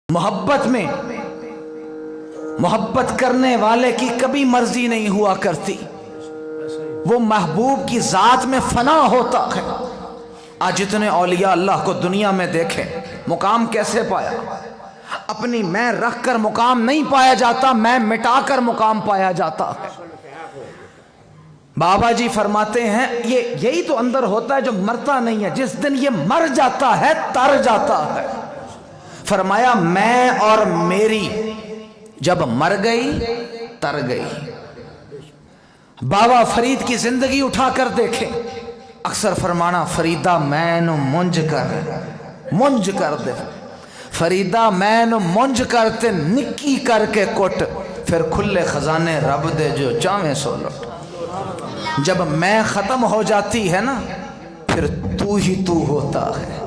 محبت میں محبت کرنے والے کی کبھی مرضی نہیں ہوا کرتی، وہ محبوب کی ذات میں فنا ہوتا ہے۔ آج جتنے اولیاء اللہ کو دنیا میں دیکھیں، مقام کیسے پایا؟ اپنی میں رکھ کر مقام نہیں پایا جاتا، میں مٹا کر مقام پایا جاتا ہے۔ بابا جی فرماتے ہیں یہی تو اندر ہوتا ہے جو مرتا نہیں ہے، جس دن یہ مر جاتا ہے تر جاتا ہے۔ فرمایا میں اور میری جب مر گئی تر گئی۔ بابا فرید کی زندگی اٹھا کر دیکھیں، اکثر فرمانا فریدہ میں نو منج کر دے، فریدہ میں نو منج کرتے نکی کر کے کٹ، پھر کھلے خزانے رب دے جو چاہیں سو لٹ۔ جب میں ختم ہو جاتی ہے نا، پھر تو ہی تو ہوتا ہے،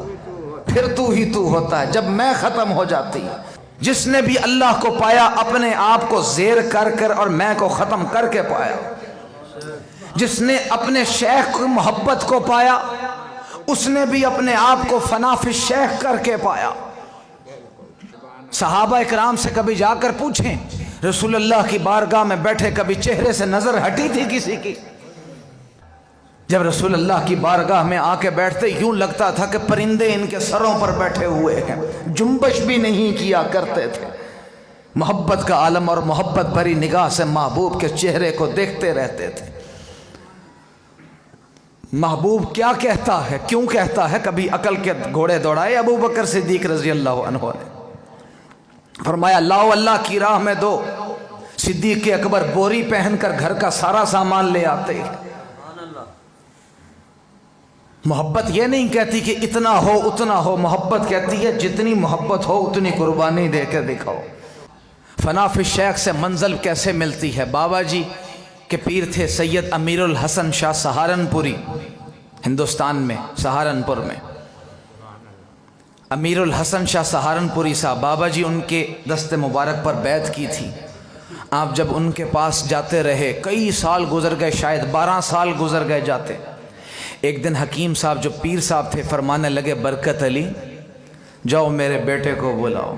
پھر تو ہی تو ہوتا ہے۔ جب میں ختم ہو جاتی ہے، جس نے بھی اللہ کو پایا اپنے آپ کو زیر کر کر اور میں کو ختم کر کے پایا۔ جس نے اپنے شیخ کی محبت کو پایا، اس نے بھی اپنے آپ کو فنا فی الشیخ کر کے پایا۔ صحابہ اکرام سے کبھی جا کر پوچھیں، رسول اللہ کی بارگاہ میں بیٹھے کبھی چہرے سے نظر ہٹی تھی کسی کی؟ جب رسول اللہ کی بارگاہ میں آ کے بیٹھتے یوں لگتا تھا کہ پرندے ان کے سروں پر بیٹھے ہوئے ہیں، جنبش بھی نہیں کیا کرتے تھے۔ محبت کا عالم اور محبت بھری نگاہ سے محبوب کے چہرے کو دیکھتے رہتے تھے۔ محبوب کیا کہتا ہے، کیوں کہتا ہے؟ کبھی عقل کے گھوڑے دوڑائے ابو بکر صدیق رضی اللہ عنہ نے۔ فرمایا لاؤ اللہ کی راہ میں دو۔ صدیق اکبر بوری پہن کر گھر کا سارا سامان لے آتے ہیں۔ محبت یہ نہیں کہتی کہ اتنا ہو اتنا ہو، محبت کہتی ہے جتنی محبت ہو اتنی قربانی دے کے دکھاؤ۔ فنا فی الشیخ سے منزل کیسے ملتی ہے؟ بابا جی کے پیر تھے سید امیر الحسن شاہ سہارنپوری، ہندوستان میں سہارنپور میں امیر الحسن شاہ سہارنپوری صاحب، بابا جی ان کے دست مبارک پر بیعت کی تھی۔ آپ جب ان کے پاس جاتے رہے، کئی سال گزر گئے، شاید 12 سال گزر گئے جاتے۔ ایک دن حکیم صاحب جو پیر صاحب تھے فرمانے لگے برکت علی جاؤ میرے بیٹے کو بلاؤ،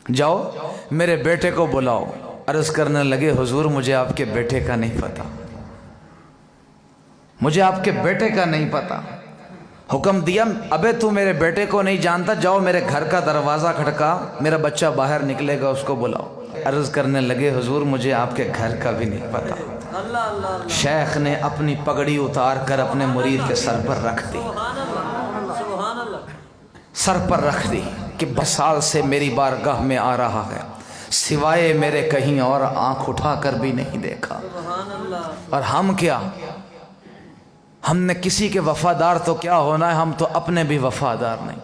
جاؤ میرے بیٹے کو بلاؤ۔ عرض کرنے لگے حضور مجھے آپ کے بیٹے کا نہیں پتا، مجھے آپ کے بیٹے کا نہیں پتا۔ حکم دیا ابے تو میرے بیٹے کو نہیں جانتا، جاؤ میرے گھر کا دروازہ کھٹکا، میرا بچہ باہر نکلے گا اس کو بلاؤ۔ عرض کرنے لگے حضور مجھے آپ کے گھر کا بھی نہیں پتا۔ شیخ نے اپنی پگڑی اتار کر اپنے مرید کے سر پر رکھ دی، سر پر رکھ دی کہ 20 سال سے میری بارگاہ میں آ رہا ہے، سوائے میرے کہیں اور آنکھ اٹھا کر بھی نہیں دیکھا۔ اور ہم کیا، ہم نے کسی کے وفادار تو کیا ہونا ہے، ہم تو اپنے بھی وفادار نہیں۔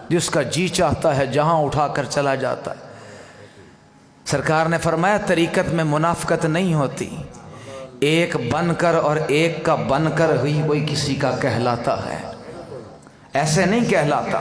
جس کا جی چاہتا ہے جہاں اٹھا کر چلا جاتا ہے۔ سرکار نے فرمایا طریقت میں منافقت نہیں ہوتی، ایک بن کر اور ایک کا بن کر ہی کوئی کسی کا کہلاتا ہے، ایسے نہیں کہلاتا۔